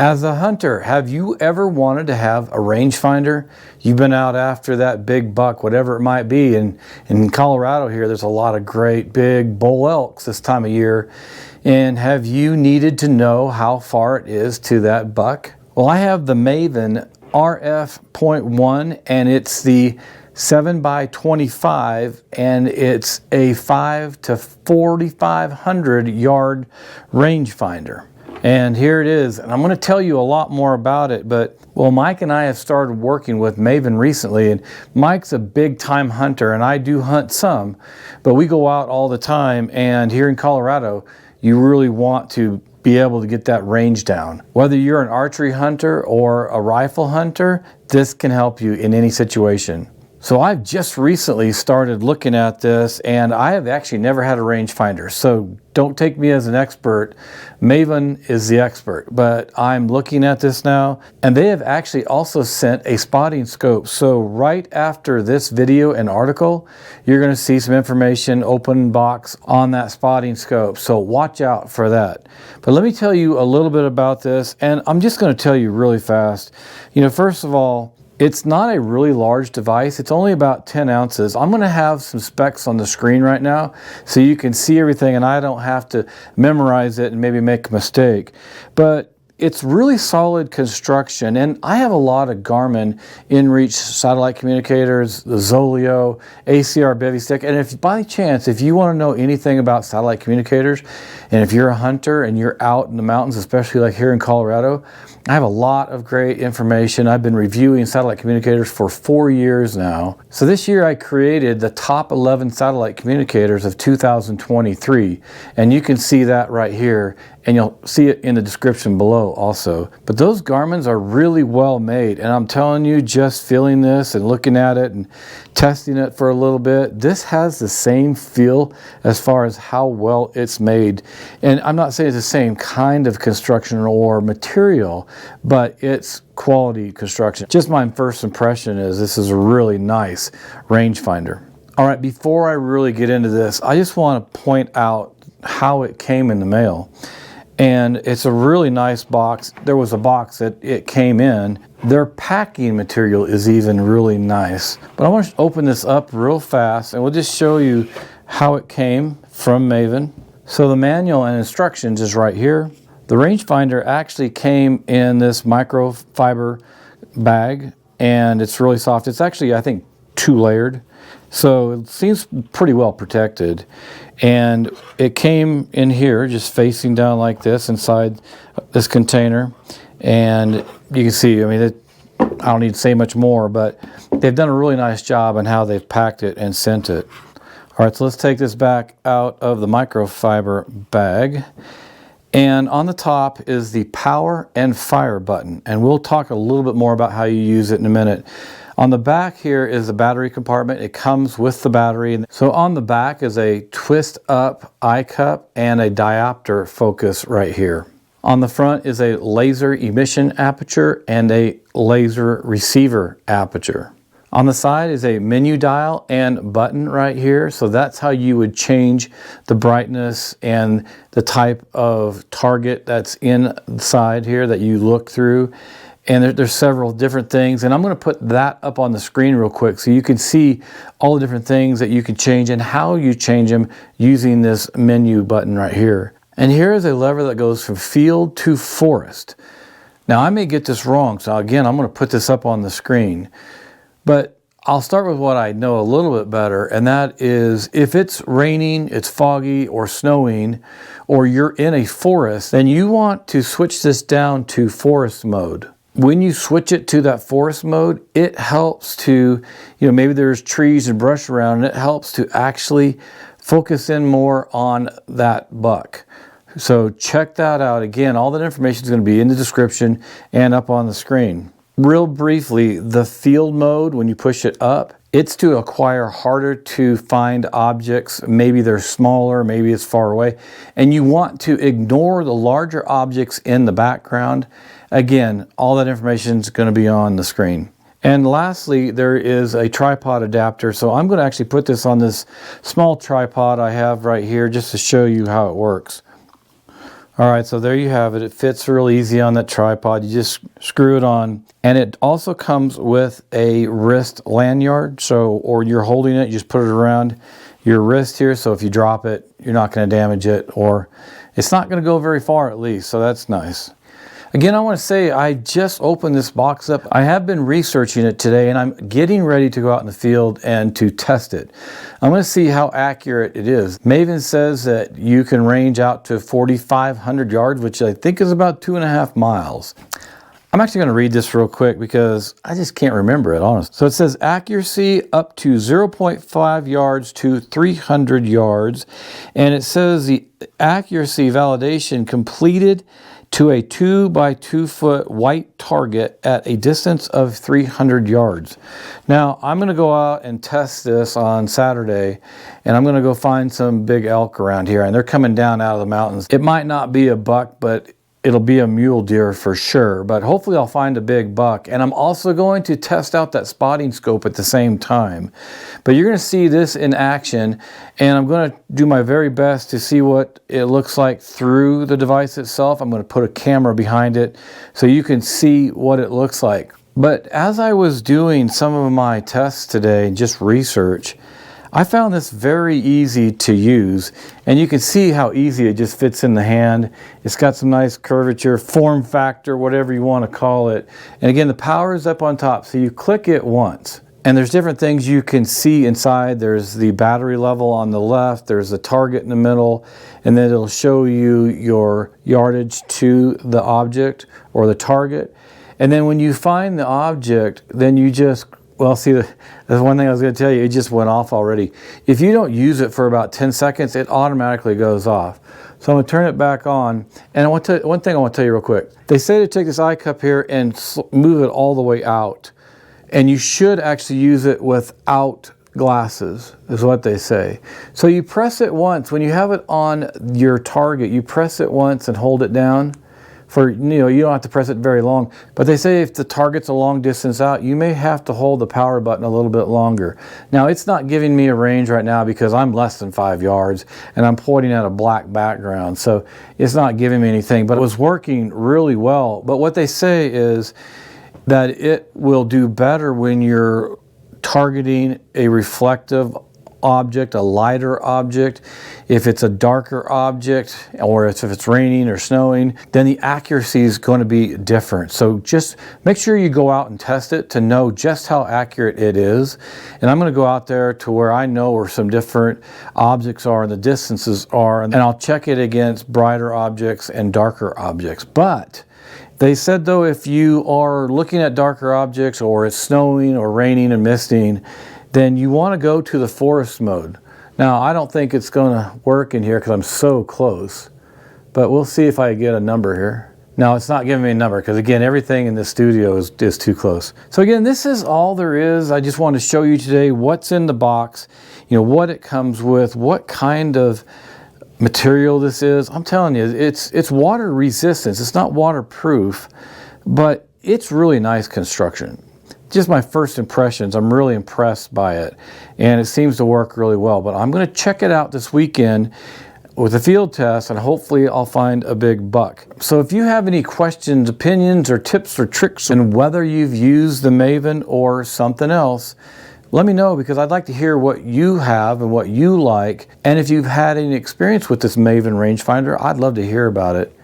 As a hunter, have you ever wanted to have a rangefinder? You've been out after that big buck, whatever it might be. And in Colorado here, there's a lot of great big bull elks this time of year. And have you needed to know how far it is to that buck? Well, I have the MAVEN RF.1, and it's the 7x25, and it's a 5 to 4,500 yard rangefinder. And here it is, and I'm going to tell you a lot more about it, but well, Mike and I have started working with MAVEN recently, and Mike's a big time hunter, and I do hunt some, but we go out all the time, and here in Colorado, you really want to be able to get that range down. Whether you're an archery hunter or a rifle hunter, this can help you in any situation. So I've just recently started looking at this, and I have actually never had a rangefinder. So don't take me as an expert. MAVEN is the expert, but I'm looking at this now, and they have actually also sent a spotting scope. So right after this video and article, you're going to see some information, open box on that spotting scope. So watch out for that. But let me tell you a little bit about this, and I'm just going to tell you really fast. You know, first of all, it's not a really large device. It's only about 10 ounces. I'm going to have some specs on the screen right now so you can see everything and I don't have to memorize it and maybe make a mistake. But it's really solid construction, and I have a lot of Garmin inReach satellite communicators, the Zoleo, ACR bevy stick, and if by chance, if you want to know anything about satellite communicators, and if you're a hunter and you're out in the mountains, especially like here in Colorado, I have a lot of great information. I've been reviewing satellite communicators for 4 years now. So this year I created the top 11 satellite communicators of 2023, and you can see that right here, and you'll see it in the description below also. But those Garmins are really well made, and I'm telling you, just feeling this and looking at it and testing it for a little bit, this has the same feel as far as how well it's made. And I'm not saying it's the same kind of construction or material, but it's quality construction. Just my first impression is this is a really nice rangefinder. All right, before I really get into this, I just want to point out how it came in the mail. And it's a really nice box. There was a box that it came in. Their packing material is even really nice. But I want to open this up real fast, and we'll just show you how it came from MAVEN. So the manual and instructions is right here. The rangefinder actually came in this microfiber bag, and it's really soft. It's actually, I think, 2-layered. So it seems pretty well protected. And it came in here just facing down like this inside this container. And you can see, I mean, I don't need to say much more, but they've done a really nice job on how they've packed it and sent it. All right, so let's take this back out of the microfiber bag. And on the top is the power and fire button. And we'll talk a little bit more about how you use it in a minute. On the back here is the battery compartment. It comes with the battery. So on the back is a twist up eye cup and a diopter focus right here. On the front is a laser emission aperture and a laser receiver aperture. On the side is a menu dial and button right here. So that's how you would change the brightness and the type of target that's inside here that you look through. And there's several different things, and I'm going to put that up on the screen real quick so you can see all the different things that you can change and how you change them using this menu button right here. And here is a lever that goes from field to forest. Now I may get this wrong, so again I'm going to put this up on the screen. But I'll start with what I know a little bit better, and that is if it's raining, it's foggy or snowing, or you're in a forest, then you want to switch this down to forest mode. When you switch it to that forest mode, it helps to, maybe there's trees and brush around, and it helps to actually focus in more on that buck. So check that out. Again, all that information is going to be in the description and up on the screen. Real briefly, the field mode, when you push it up, it's to acquire harder to find objects. Maybe they're smaller, maybe it's far away. And you want to ignore the larger objects in the background. Again, all that information is going to be on the screen. And lastly, there is a tripod adapter. So I'm going to actually put this on this small tripod I have right here just to show you how it works. All right, so there you have it. It fits real easy on that tripod. You just screw it on. And it also comes with a wrist lanyard. So, or you're holding it, you just put it around your wrist here. So if you drop it, you're not going to damage it, or it's not going to go very far at least. So that's nice. Again, I want to say I just opened this box up. I have been researching it today, and I'm getting ready to go out in the field and to test it. I'm going to see how accurate it is. Maven says that you can range out to 4,500 yards, which I think is about 2.5 miles. I'm actually going to read this real quick because I just can't remember it, honestly. So it says accuracy up to 0.5 yards to 300 yards. And it says the accuracy validation completed to a 2 by 2 foot white target at a distance of 300 yards. Now, I'm going to go out and test this on Saturday, and I'm going to go find some big elk around here, and they're coming down out of the mountains. It might not be a buck, but it'll be a mule deer for sure, but hopefully I'll find a big buck. And I'm also going to test out that spotting scope at the same time. But you're going to see this in action, and I'm going to do my very best to see what it looks like through the device itself. I'm going to put a camera behind it so you can see what it looks like. But as I was doing some of my tests today, just research, I found this very easy to use, and you can see how easy it just fits in the hand. It's got some nice curvature, form factor, whatever you want to call it. And again, the power is up on top, so you click it once. And there's different things you can see inside. There's the battery level on the left, there's the target in the middle, and then it'll show you your yardage to the object or the target. And then when you find the object, then you just, well, see, that's one thing I was going to tell you. It just went off already. If you don't use it for about 10 seconds, it automatically goes off. So I'm going to turn it back on. And one thing I want to tell you real quick. They say to take this eye cup here and move it all the way out. And you should actually use it without glasses, is what they say. So you press it once. When you have it on your target, you press it once and hold it down. You don't have to press it very long, but they say if the target's a long distance out, you may have to hold the power button a little bit longer. Now, it's not giving me a range right now because I'm less than 5 yards and I'm pointing at a black background, so it's not giving me anything, but it was working really well. But what they say is that it will do better when you're targeting a reflective object, a lighter object. If it's a darker object, or if it's raining or snowing, then the accuracy is going to be different. So just make sure you go out and test it to know just how accurate it is. And I'm going to go out there to where I know where some different objects are and the distances are, and I'll check it against brighter objects and darker objects. But they said, though, if you are looking at darker objects or it's snowing or raining and misting, then you want to go to the forest mode. Now, I don't think it's going to work in here because I'm so close, but we'll see if I get a number here. No, it's not giving me a number because, again, everything in the studio is too close. So again, this is all there is. I just want to show you today what's in the box, what it comes with, what kind of material this is. I'm telling you, it's water resistant. It's not waterproof, but it's really nice construction. Just my first impressions, I'm really impressed by it, and it seems to work really well. But I'm going to check it out this weekend with a field test, and hopefully I'll find a big buck. So if you have any questions, opinions, or tips or tricks on whether you've used the Maven or something else, let me know, because I'd like to hear what you have and what you like. And if you've had any experience with this MAVEN rangefinder, I'd love to hear about it.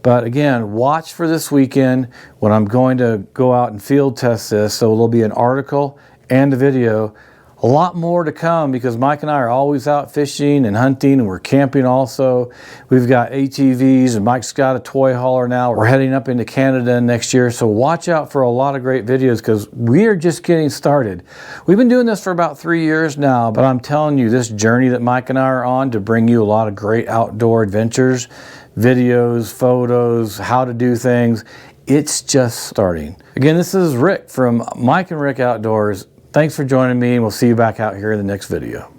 But again, watch for this weekend when I'm going to go out and field test this. So there'll be an article and a video. A lot more to come because Mike and I are always out fishing and hunting, and we're camping also. We've got ATVs, and Mike's got a toy hauler now. We're heading up into Canada next year. So watch out for a lot of great videos because we are just getting started. We've been doing this for about 3 years now, but I'm telling you, this journey that Mike and I are on to bring you a lot of great outdoor adventures, videos, photos, how to do things, it's just starting. Again, this is Rick from Mike and Rick Outdoors. Thanks for joining me, and we'll see you back out here in the next video.